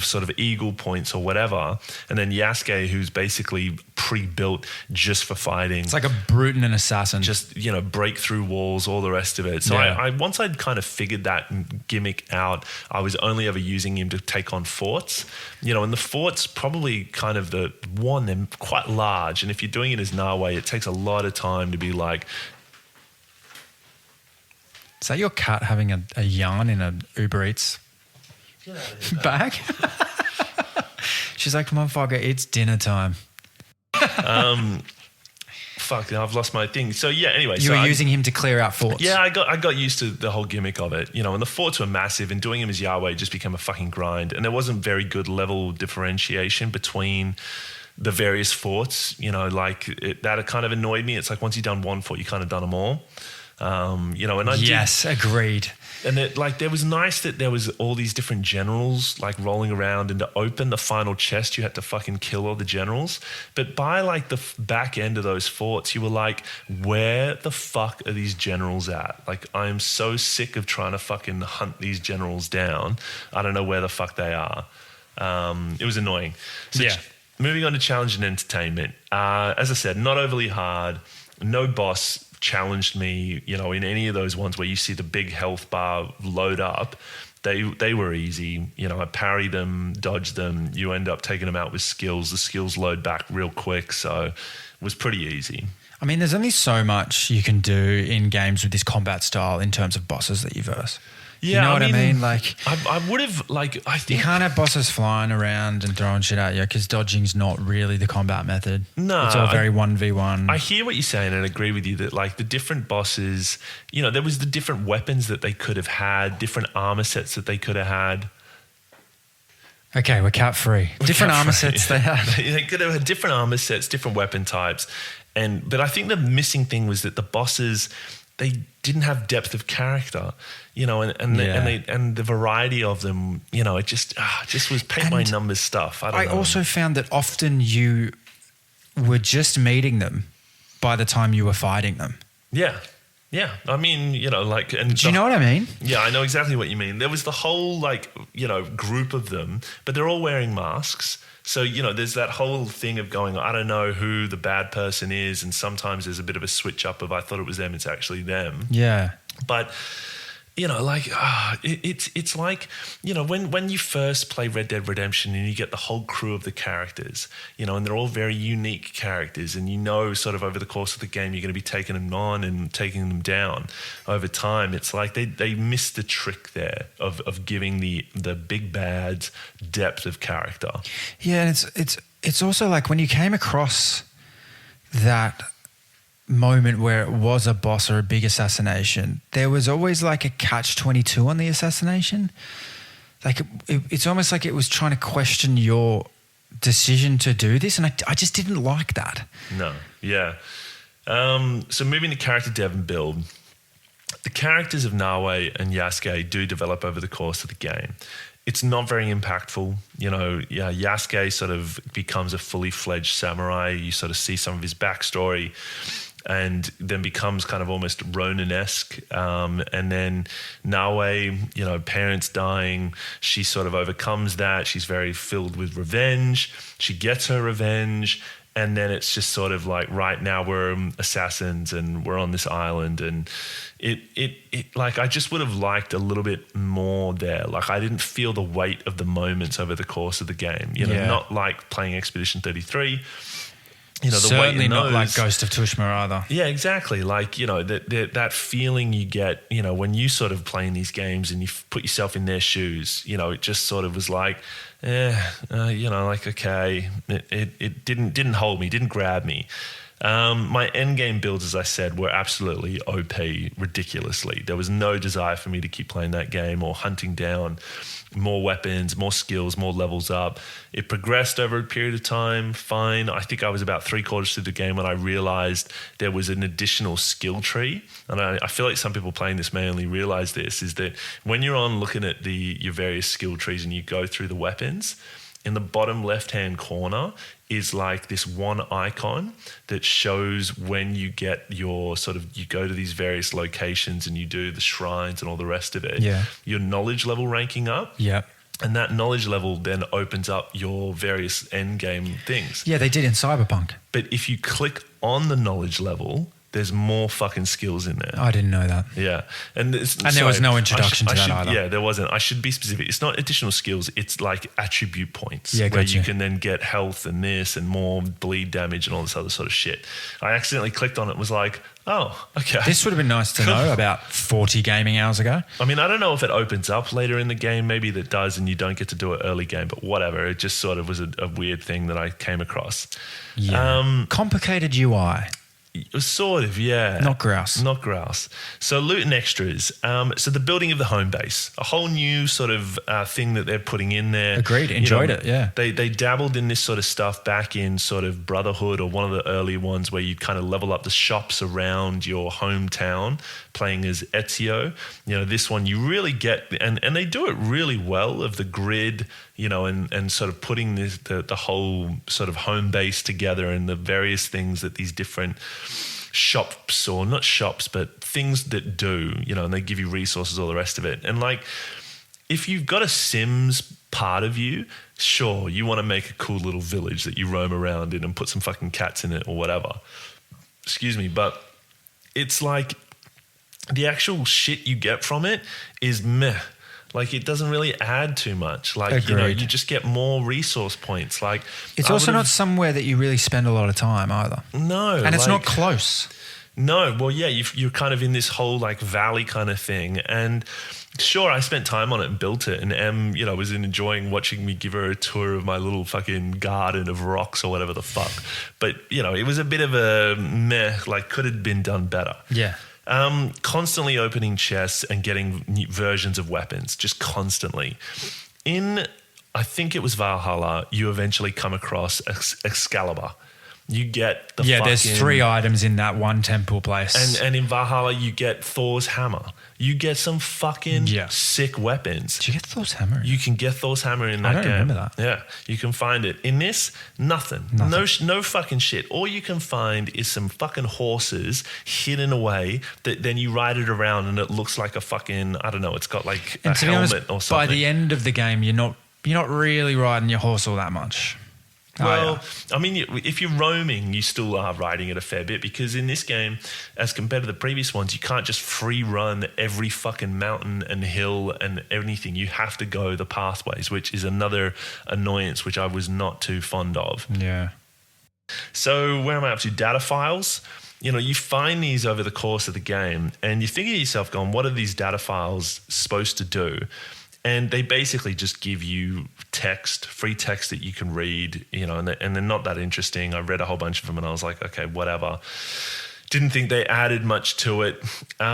sort of eagle points or whatever. And then Yasuke, who's basically pre-built just for fighting. It's like a brute and an assassin. Just, break through walls, all the rest of it. So I once I'd kind of figured that gimmick out, I was only ever using him to take on forts. And the forts probably kind of they're quite large. And if you're doing it as Nawe, it takes a lot of time to be like. Is that your cat having a yarn in an Uber Eats bag? She's like, motherfucker, it's dinner time. Fuck, I've lost my thing. So yeah, anyway. You were using him to clear out forts. Yeah, I got used to the whole gimmick of it, and the forts were massive, and doing him as Yahweh just became a fucking grind, and there wasn't very good level differentiation between the various forts, that kind of annoyed me. It's like once you've done one fort, you kind of done them all. And agreed. And there was nice that there was all these different generals rolling around, and to open the final chest, you had to fucking kill all the generals. But by the back end of those forts, you were like, where the fuck are these generals at? I am so sick of trying to fucking hunt these generals down. I don't know where the fuck they are. It was annoying. So moving on to challenge and entertainment. As I said, not overly hard. No boss challenged me, in any of those ones where you see the big health bar load up. They were easy. I parry them, dodge them. You end up taking them out with skills. The skills load back real quick, so it was pretty easy. I mean, there's only so much you can do in games with this combat style in terms of bosses that you verse. Yeah, you know what I mean? I would have, I think... You can't have bosses flying around and throwing shit at you because dodging's not really the combat method. No. It's all very 1v1. I hear what you're saying and agree with you that, the different bosses, there was the different weapons that they could have had, different armor sets that they could have had. Okay, we're cat-free. Different armor sets they had. They could have had different armor sets, different weapon types. But I think the missing thing was that the bosses... they didn't have depth of character, and the variety of them, it just was paint by numbers stuff. I don't know. I also found that often you were just meeting them by the time you were fighting them. Yeah. Yeah. I mean, like... And Do you know what I mean? Yeah, I know exactly what you mean. There was the whole, like, group of them, but they're all wearing masks. So, there's that whole thing of going, I don't know who the bad person is. And sometimes there's a bit of a switch up of I thought it was them, it's actually them. Yeah. But... like it's like when you first play Red Dead Redemption and you get the whole crew of the characters, and they're all very unique characters, and sort of over the course of the game you're going to be taking them on and taking them down over time. It's like they missed the trick there of giving the big bad's depth of character. Yeah, and it's also like when you came across that moment where it was a boss or a big assassination, there was always like a catch-22 on the assassination. Like it's almost like it was trying to question your decision to do this, and I just didn't like that. No, yeah. So moving to character dev and build, the characters of Nawe and Yasuke do develop over the course of the game. It's not very impactful. Yasuke sort of becomes a fully fledged samurai. You sort of see some of his backstory, and then becomes kind of almost Ronin-esque. And then Nawe, parents dying, she sort of overcomes that. She's very filled with revenge. She gets her revenge. And then it's just sort of like, right now we're assassins and we're on this island. And it like, I just would have liked a little bit more there. Like, I didn't feel the weight of the moments over the course of the game. Not like playing Expedition 33. The certainly weight in not those, like Ghost of Tsushima either. Yeah, exactly. Like, that feeling you get, when you sort of playing these games and you put yourself in their shoes, it just sort of was like, like, okay, it didn't hold me, didn't grab me. My endgame builds, as I said, were absolutely OP, ridiculously. There was no desire for me to keep playing that game or hunting down more weapons, more skills, more levels up. It progressed over a period of time, fine. I think I was about 3/4 through the game when I realized there was an additional skill tree. And I feel like some people playing this may only realize this, is that when you're on looking at your various skill trees and you go through the weapons, in the bottom left-hand corner is like this one icon that shows when you get your you go to these various locations and you do the shrines and all the rest of it. Yeah. Your knowledge level ranking up. Yeah. And that knowledge level then opens up your various end game things. Yeah, they did in Cyberpunk. But if you click on the knowledge level, there's more fucking skills in there. I didn't know that. Yeah. And there was no introduction to that either. Yeah, there wasn't. I should be specific. It's not additional skills. It's like attribute points. Yeah, where gotcha. you can then get health and this and more bleed damage and all this other sort of shit. I accidentally clicked on it and was like, oh, okay. This would have been nice to know about 40 gaming hours ago. I mean, I don't know if it opens up later in the game. Maybe that does and you don't get to do it early game, but whatever. It just sort of was a weird thing that I came across. Yeah. Complicated UI. Sort of, yeah. Not grouse. Not grouse. So loot and extras. So the building of the home base, a whole new sort of thing that they're putting in there. Agreed. Enjoyed it, yeah. They dabbled in this sort of stuff back in sort of Brotherhood or one of the early ones where you kind of level up the shops around your hometown playing as Ezio. This one you really get, and they do it really well of the grid, and sort of putting the whole sort of home base together and the various things that these different shops, or not shops, but things that do, and they give you resources, all the rest of it. And like, if you've got a Sims part of you, sure, you want to make a cool little village that you roam around in and put some fucking cats in it or whatever. Excuse me, but it's like the actual shit you get from it is meh. Like, it doesn't really add too much. Like, you just get more resource points. Like, it's also not somewhere that you really spend a lot of time either. No. And it's not close. No. Well, yeah, you're kind of in this whole like valley kind of thing. And sure, I spent time on it and built it. And Em, was enjoying watching me give her a tour of my little fucking garden of rocks or whatever the fuck. But, it was a bit of a meh, like could have been done better. Yeah. Constantly opening chests and getting new versions of weapons, just constantly. I think it was Valhalla, you eventually come across Excalibur. You get the there's 3 items in that one temple place. And in Valhalla, you get Thor's hammer. You get some fucking sick weapons. Did you get Thor's hammer? You can get Thor's hammer in that game. I don't remember that. Yeah, you can find it. In this, nothing. No fucking shit. All you can find is some fucking horses hidden away that then you ride it around and it looks like a fucking, I don't know, it's got like a helmet or something. By the end of the game, you're not really riding your horse all that much. Well, I mean, if you're roaming, you still are riding it a fair bit because in this game, as compared to the previous ones, you can't just free run every fucking mountain and hill and anything. You have to go the pathways, which is another annoyance, which I was not too fond of. Yeah. So where am I up to? Data files. You know, you find these over the course of the game and you think to yourself, going, what are these data files supposed to do? And they basically just give you free text that you can read, you know, and they're not that interesting. I read a whole bunch of them and I was like, okay, whatever. Didn't think they added much to it. You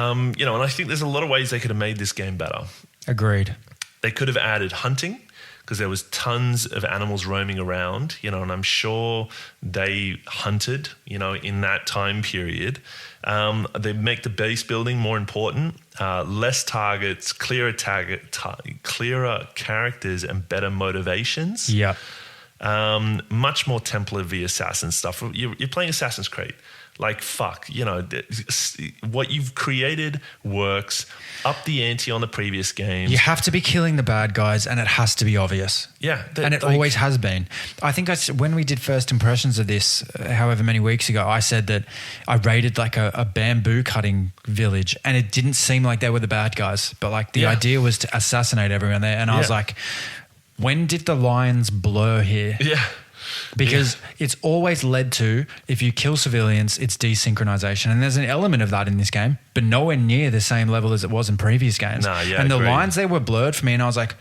know, and I think there's a lot of ways they could have made this game better. Agreed. They could have added hunting because there was tons of animals roaming around, you know, and I'm sure they hunted, you know, in that time period. They make the base building more important, less targets, clearer characters, and better motivations. Yeah. Much more Temple of the Assassin stuff. You're playing Assassin's Creed. Like, fuck, you know, what you've created works. Up the ante on the previous games. You have to be killing the bad guys and it has to be obvious. Yeah. And it always has been. I think when we did first impressions of this, however many weeks ago, I said that I raided like a bamboo cutting village and it didn't seem like they were the bad guys. But like the idea was to assassinate everyone there. And I was like, when did the lines blur here? Yeah. Because it's always led to, if you kill civilians, it's desynchronization. And there's an element of that in this game, but nowhere near the same level as it was in previous games. And the lines, they were blurred for me. And I was like,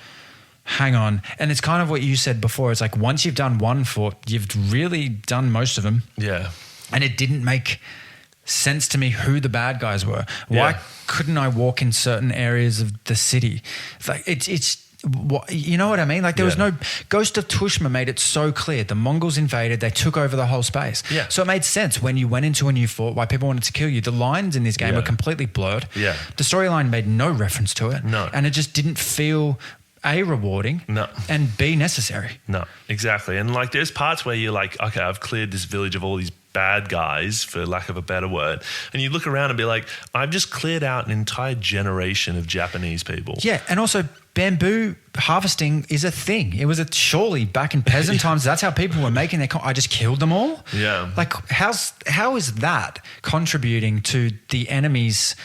hang on. And it's kind of what you said before. It's like once you've done one fort, you've really done most of them. Yeah. And it didn't make sense to me who the bad guys were. Why couldn't I walk in certain areas of the city? It's like it's you know what I mean? Like there was no Ghost of Tsushima made it so clear. The Mongols invaded, they took over the whole space. Yeah. So it made sense when you went into a new fort why people wanted to kill you. The lines in this game were completely blurred. Yeah. The storyline made no reference to it. No. And it just didn't feel A, rewarding, and B, necessary. No, exactly. And like there's parts where you're like, okay, I've cleared this village of all these bad guys, for lack of a better word. And you look around and be like, I've just cleared out an entire generation of Japanese people. Yeah, and also bamboo harvesting is a thing. It was surely back in peasant times, that's how people were making their I just killed them all. Yeah. Like how is that contributing to the enemy's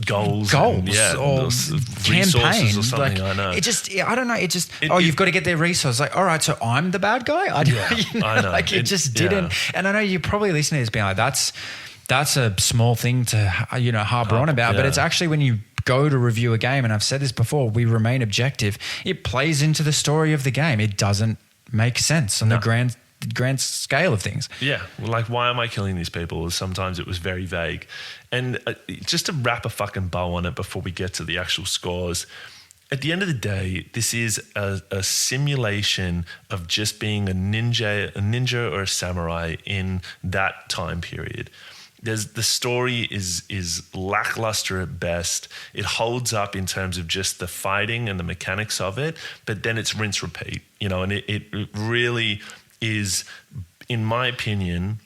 goals or campaign or something? Like, I know. It just, I don't know. It just, you've got to get their resources. Like, all right, so I'm the bad guy? I know. Like it just didn't. And I know you're probably listening to this being like, that's a small thing to, harbor on about. But it's actually when you go to review a game, and I've said this before, we remain objective. It plays into the story of the game. It doesn't make sense on the grand scale of things. Yeah. Like, why am I killing these people? Sometimes it was very vague. And just to wrap a fucking bow on it before we get to the actual scores, at the end of the day, this is a simulation of just being a ninja or a samurai in that time period. The story is lackluster at best. It holds up in terms of just the fighting and the mechanics of it, but then it's rinse repeat, and it really is, in my opinion,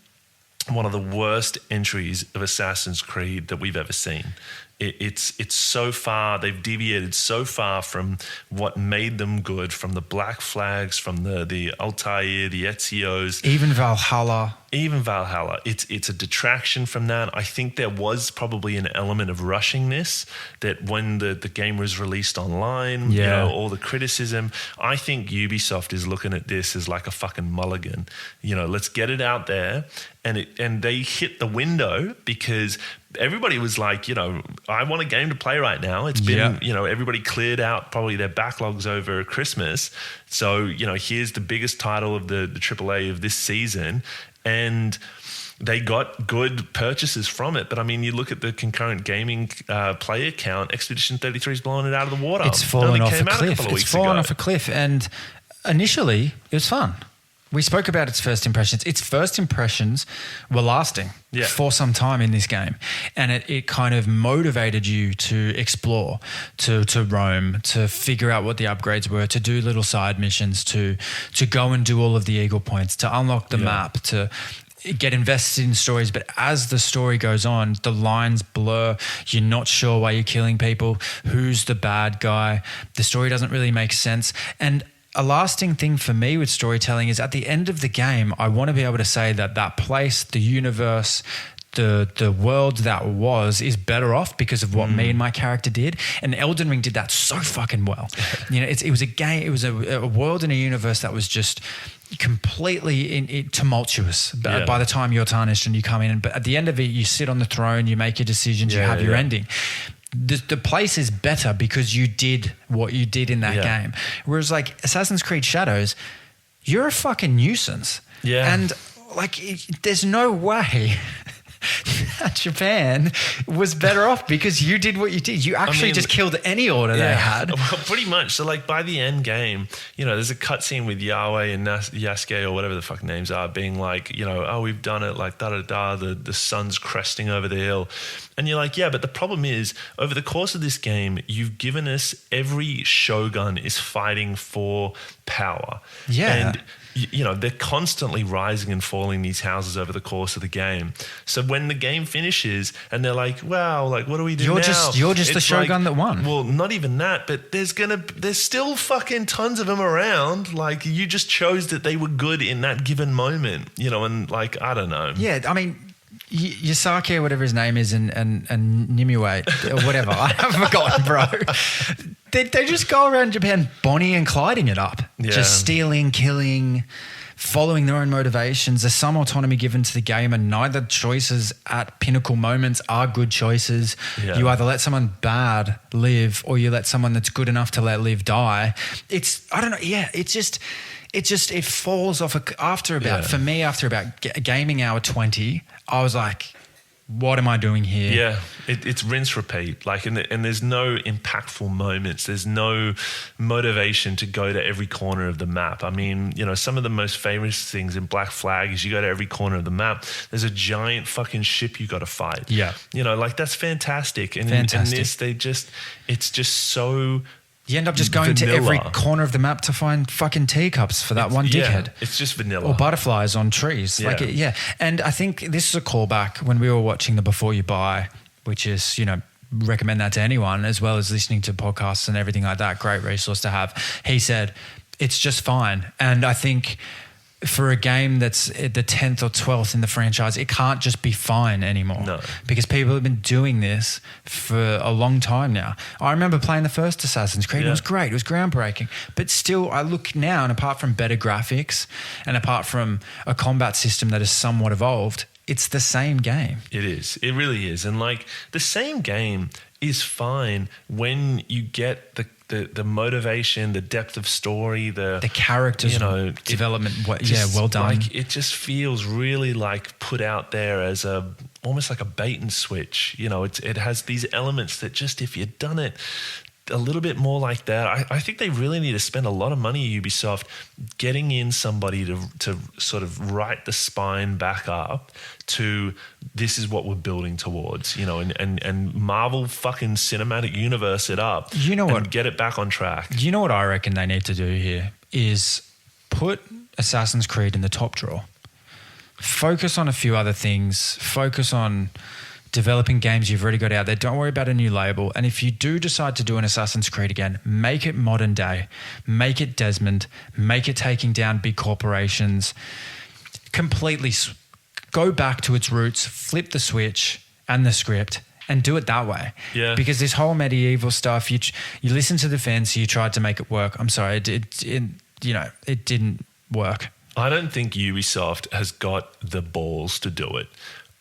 one of the worst entries of Assassin's Creed that we've ever seen. It's so far, they've deviated so far from what made them good, from the Black Flags, from the Altair, the Ezio's. Even Valhalla. It's a detraction from that. I think there was probably an element of rushing this, that when the game was released online, all the criticism, I think Ubisoft is looking at this as like a fucking mulligan. Let's get it out there. And they hit the window because everybody was like, I want a game to play right now. It's been, everybody cleared out probably their backlogs over Christmas. So, here's the biggest title of the AAA of this season. And they got good purchases from it. But I mean, you look at the concurrent gaming player count, Expedition 33 is blowing it out of the water. It's fallen off a cliff. And initially, it was fun. We spoke about its first impressions. Its first impressions were lasting for some time in this game. And it kind of motivated you to explore, to roam, to figure out what the upgrades were, to do little side missions, to go and do all of the eagle points, to unlock the map, to get invested in stories. But as the story goes on, the lines blur. You're not sure why you're killing people, who's the bad guy. The story doesn't really make sense. And a lasting thing for me with storytelling is at the end of the game, I want to be able to say that place, the universe, the world that was is better off because of what me and my character did. And Elden Ring did that so fucking well. You know, it was a game, it was a world and a universe that was just completely tumultuous by the time you're tarnished and you come in. But at the end of it, you sit on the throne, you make your decisions, you have your ending. The place is better because you did what you did in that game. Whereas like Assassin's Creed Shadows, you're a fucking nuisance. Yeah. And like, there's no way that Japan was better off because you did what you did. You actually just killed any order they had. Well, pretty much. So like by the end game, you know, there's a cutscene with Yahweh and Yasuke or whatever the fuck names are being like, you know, oh, we've done it, like da-da-da, the sun's cresting over the hill. And you're like, yeah, but the problem is over the course of this game, you've given us every shogun is fighting for power. Yeah. And you know, they're constantly rising and falling these houses over the course of the game. So when the game finishes and they're like, wow, like what do we do now? You're just the shogun that won. Well, not even that, but there's still fucking tons of them around. Like you just chose that they were good in that given moment, you know, and like, I don't know. Yeah, I mean, Yasaki or whatever his name is and Nimue or whatever. I've forgotten, bro. They just go around Japan Bonnie and Clyding it up. Yeah. Just stealing, killing, following their own motivations. There's some autonomy given to the game and neither choices at pinnacle moments are good choices. Yeah. You either let someone bad live or you let someone that's good enough to let live die. I don't know. Yeah, it falls off after about gaming hour 20, I was like, what am I doing here? Yeah, it's rinse repeat. Like, and there's no impactful moments. There's no motivation to go to every corner of the map. I mean, you know, some of the most famous things in Black Flag is you go to every corner of the map. There's a giant fucking ship you got to fight. Yeah, you know, like that's fantastic. And in this, it's just so. You end up just going to every corner of the map to find fucking teacups for that one dickhead. Yeah, it's just vanilla. Or butterflies on trees. Yeah. And I think this is a callback when we were watching the Before You Buy, which is, you know, recommend that to anyone as well as listening to podcasts and everything like that. Great resource to have. He said, it's just fine. And I think for a game that's the 10th or 12th in the franchise, it can't just be fine anymore. No. Because people have been doing this for a long time now. I remember playing the first Assassin's Creed. It was great. It was groundbreaking. But still, I look now and apart from better graphics and apart from a combat system that is somewhat evolved, it's the same game. It is. It really is. And like the same game is fine when you get the motivation, the depth of story, the characters, you know, development. Well done. Like it just feels really like put out there as almost like a bait and switch. You know, it has these elements that just if you'd done it a little bit more like that, I think they really need to spend a lot of money at Ubisoft getting in somebody to sort of write the spine back up to this is what we're building towards, you know, and Marvel fucking cinematic universe it up. You know what? And get it back on track. You know what I reckon they need to do here is put Assassin's Creed in the top drawer. Focus on a few other things. Focus on developing games you've already got out there. Don't worry about a new label. And if you do decide to do an Assassin's Creed again, make it modern day. Make it Desmond. Make it taking down big corporations. Completely go back to its roots, flip the switch and the script and do it that way. Yeah. Because this whole medieval stuff, you listen to the fans, you tried to make it work. I'm sorry, it didn't work. I don't think Ubisoft has got the balls to do it.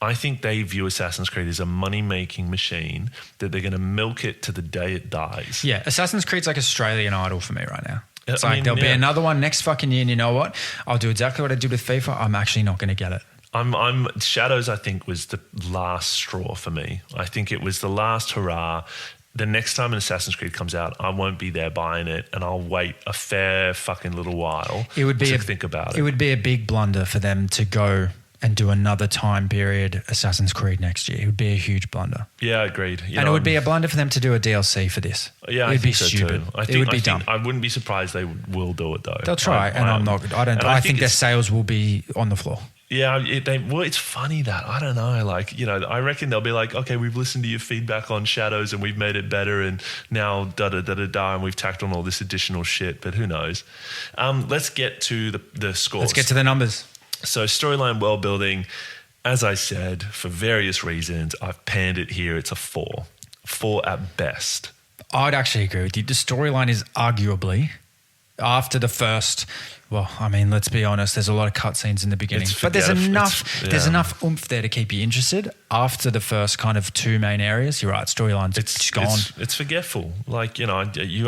I think they view Assassin's Creed as a money-making machine that they're going to milk it to the day it dies. Yeah, Assassin's Creed's like Australian Idol for me right now. It's there'll be another one next fucking year and you know what? I'll do exactly what I did with FIFA. I'm actually not going to get it. Shadows, I think, was the last straw for me. I think it was the last hurrah. the next time an Assassin's Creed comes out, I won't be there buying it, and I'll wait a fair fucking little while to think about it. It would be a big blunder for them to go and do another time period Assassin's Creed next year. It would be a huge blunder. Yeah, agreed. It would be a blunder for them to do a DLC for this. Yeah, it'd I think be so stupid. too. It would be dumb. I wouldn't be surprised they will do it though. They'll try, I think their sales will be on the floor. Yeah, it's funny that, I don't know, like, I reckon they'll be like, okay, we've listened to your feedback on Shadows and we've made it better, and now da-da-da-da-da, and we've tacked on all this additional shit, but who knows. Let's get to the scores. Let's get to the numbers. So storyline, world building, as I said, for various reasons, I've panned it here. It's a 4. 4 at best. I'd actually agree with you. The storyline is arguably, after the first... Well, I mean, let's be honest. There's a lot of cutscenes in the beginning, but there's enough oomph there to keep you interested. After the first kind of 2 main areas, you're right. Storyline's just gone. It's forgetful. Like, you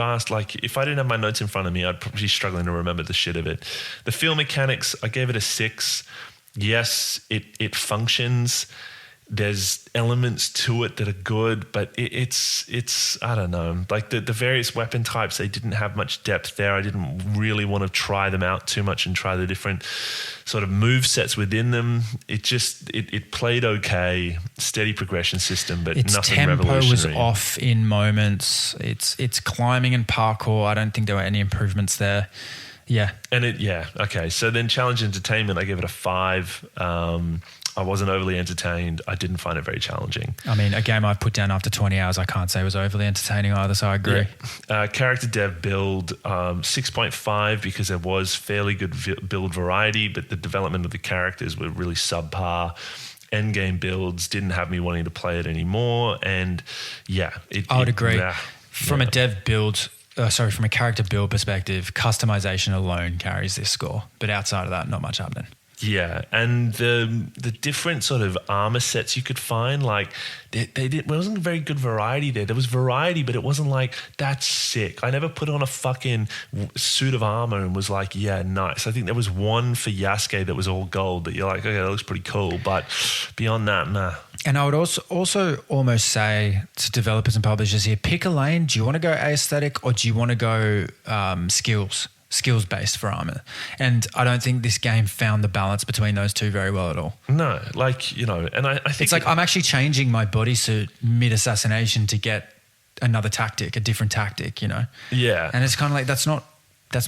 asked, like, if I didn't have my notes in front of me, I'd probably be struggling to remember the shit of it. The feel mechanics, I gave it a 6. Yes, it functions. There's elements to it that are good, but it's I don't know. Like the various weapon types, they didn't have much depth there. I didn't really want to try them out too much and try the different sort of move sets within them. It played okay, steady progression system, but nothing revolutionary. Its tempo was off in moments. It's climbing and parkour. I don't think there were any improvements there. Yeah. Okay. So then challenge entertainment, I gave it a 5. I wasn't overly entertained. I didn't find it very challenging. I mean, a game I've put down after 20 hours, I can't say was overly entertaining either, so I agree. Yeah. Character dev build, 6.5 because there was fairly good build variety, but the development of the characters were really subpar. Endgame builds didn't have me wanting to play it anymore. And I would agree. From a character build perspective, customization alone carries this score. But outside of that, not much happening. Yeah, and the different sort of armor sets you could find, like there wasn't very good variety there. There was variety, but it wasn't like, that's sick. I never put on a fucking suit of armor and was like, yeah, nice. I think there was one for Yasuke that was all gold that you're like, okay, that looks pretty cool. But beyond that, nah. And I would also almost say to developers and publishers here, pick a lane. Do you want to go aesthetic or do you want to go skills based for armor? And I don't think this game found the balance between those two very well at all. No, like, and I think it's like I'm actually changing my bodysuit mid assassination to get another tactic, a different tactic, Yeah. And it's kind of like that's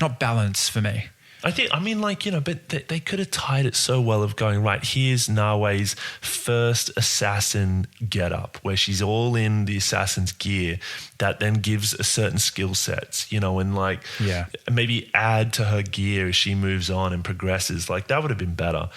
not balance for me. but they could have tied it so well of going, right, here's Nawe's first assassin getup where she's all in the assassin's gear that then gives a certain skill sets, and maybe add to her gear as she moves on and progresses. Like that would have been better.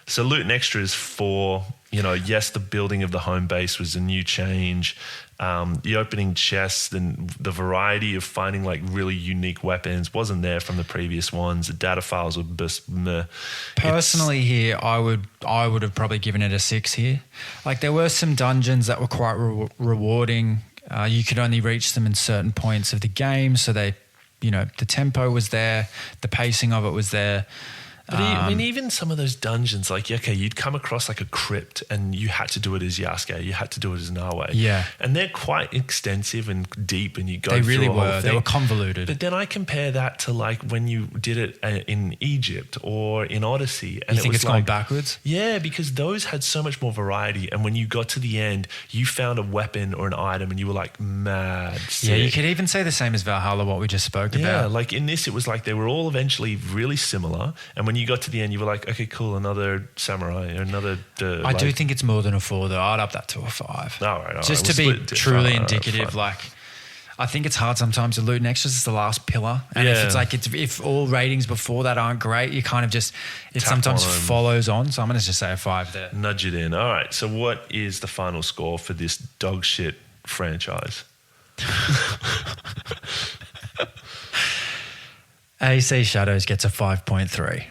So loot and extras for, yes, the building of the home base was a new change. The opening chests and the variety of finding like really unique weapons wasn't there from the previous ones. The data files were just meh. Personally here, I would have probably given it a 6 here. Like there were some dungeons that were quite rewarding. You could only reach them in certain points of the game. So the tempo was there. The pacing of it was there. But even some of those dungeons, like, okay, you'd come across like a crypt and you had to do it as Yasuke, you had to do it as Nawe. Yeah. And they're quite extensive and deep and you go through a whole were. thing. They were convoluted. But then I compare that to like when you did it in Egypt or in Odyssey. And you think it's gone backwards? Yeah, because those had so much more variety. And when you got to the end, you found a weapon or an item and you were like mad sick. Yeah, you could even say the same as Valhalla, what we just spoke about. Yeah, like in this, it was like they were all eventually really similar. And when you got to the end, you were like, okay, cool, another samurai or another... I do think it's more than a 4 though. I'd up that to a 5. All right. Just to be truly indicative, like I think it's hard sometimes to loot and extras is the last pillar. And if it's like, if all ratings before that aren't great, you kind of just, it sometimes follows on. So I'm going to just say a 5 there. Nudge it in. All right. So what is the final score for this dog shit franchise? AC Shadows gets a 5.3.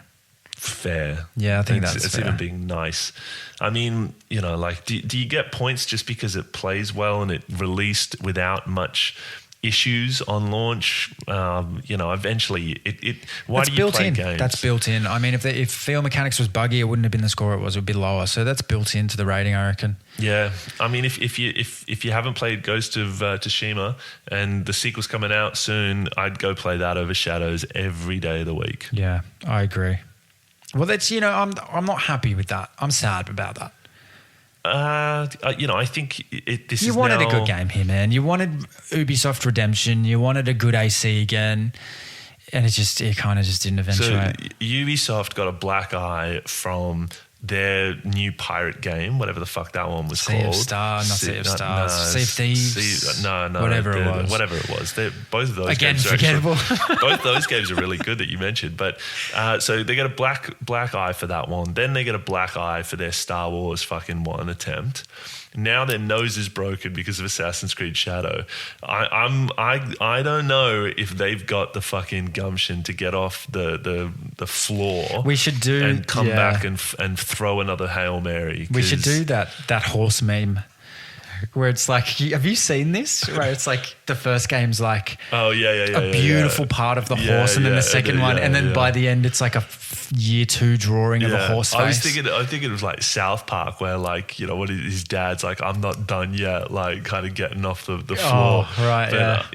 Fair. Yeah, I think that's it's fair. even being nice. I mean, like, do you get points just because it plays well and it released without much issues on launch. Eventually why That's do you built play in. games? That's built in. I mean, if field mechanics was buggy, it wouldn't have been the score it was. It would be lower. So that's built into the rating, I reckon. Yeah, I mean, if you haven't played Ghost of Tsushima and the sequel's coming out soon, I'd go play that over Shadows every day of the week. Yeah, I agree. Well, that's I'm not happy with that. I'm sad about that. I think You wanted a good game here, man. You wanted Ubisoft Redemption. You wanted a good AC again, and it kind of just didn't eventuate. So Ubisoft got a black eye from their new pirate game, whatever the fuck that one was called. Sea of Stars. Sea of Thieves. Whatever it was. Both of those again games forgettable. Both those games are really good that you mentioned. But so they get a black eye for that one. Then they get a black eye for their Star Wars fucking one attempt. Now their nose is broken because of Assassin's Creed Shadow. I don't know if they've got the fucking gumption to get off the floor. We should do and come back and throw another Hail Mary. We should do that horse meme where it's like, have you seen this? Where it's like the first game's like a beautiful part of the horse, and then the second one, and then by the end it's like a year 2 drawing of a horse face. I think it was like South Park where what his dad's like, I'm not done yet, like kind of getting off the floor. Oh, right, but,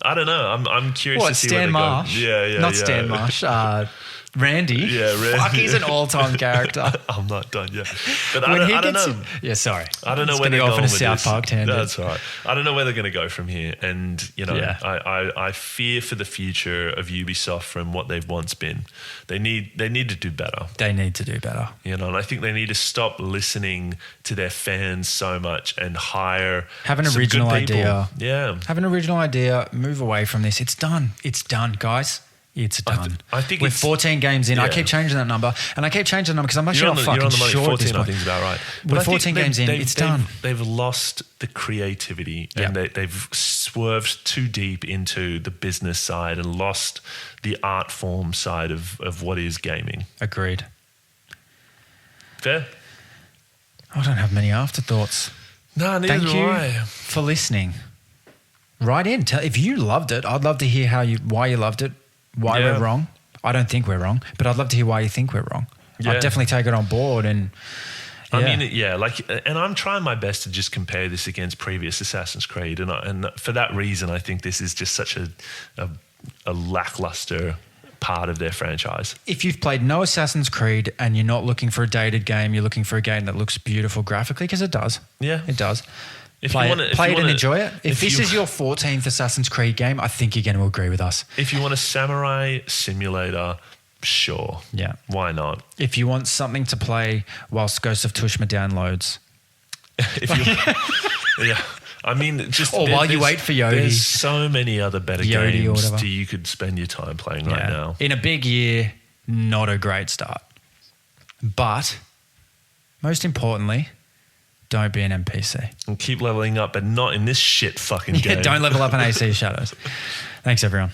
I don't know. I'm curious to see Stan where Marsh? Go. Not Stan Marsh. Randy. Yeah, Randy. Fuck, he's an all-time character. I'm not done yet. But I don't know. Sorry. I don't know it's where they're going going off in a with South this. Park tangent. That's all right. I don't know where they're going to go from here. And, I fear for the future of Ubisoft from what they've once been. They need to do better. They need to do better. And I think they need to stop listening to their fans so much and have an original idea. Yeah. Have an original idea. Move away from this. It's done. It's done, guys. It's done. I think we're 14 games in. Yeah. I keep changing that number, and I keep changing the number because I'm actually not fucking sure. 14, I think is about right. We're 14 games in. It's done. They've lost the creativity, and they've swerved too deep into the business side and lost the art form side of what is gaming. Agreed. Fair. I don't have many afterthoughts. No, neither do I. Thank you for listening. Write in. If you loved it, I'd love to hear why you loved it. Why we're wrong. I don't think we're wrong, but I'd love to hear why you think we're wrong. Yeah. I'd definitely take it on board. And and I'm trying my best to just compare this against previous Assassin's Creed, and for that reason, I think this is just such a lackluster part of their franchise. If you've played no Assassin's Creed and you're not looking for a dated game, you're looking for a game that looks beautiful graphically, because it does. Yeah, it does. Play it and enjoy it. If this is your 14th Assassin's Creed game, I think you're going to agree with us. If you want a samurai simulator, sure. Yeah. Why not? If you want something to play whilst Ghost of Tsushima downloads. Yeah. I mean, just while you wait for Yodi. There's so many other better games that you could spend your time playing right now. In a big year, not a great start. But most importantly, don't be an NPC. And keep leveling up, but not in this shit fucking game. Don't level up in AC Shadows. Thanks, everyone.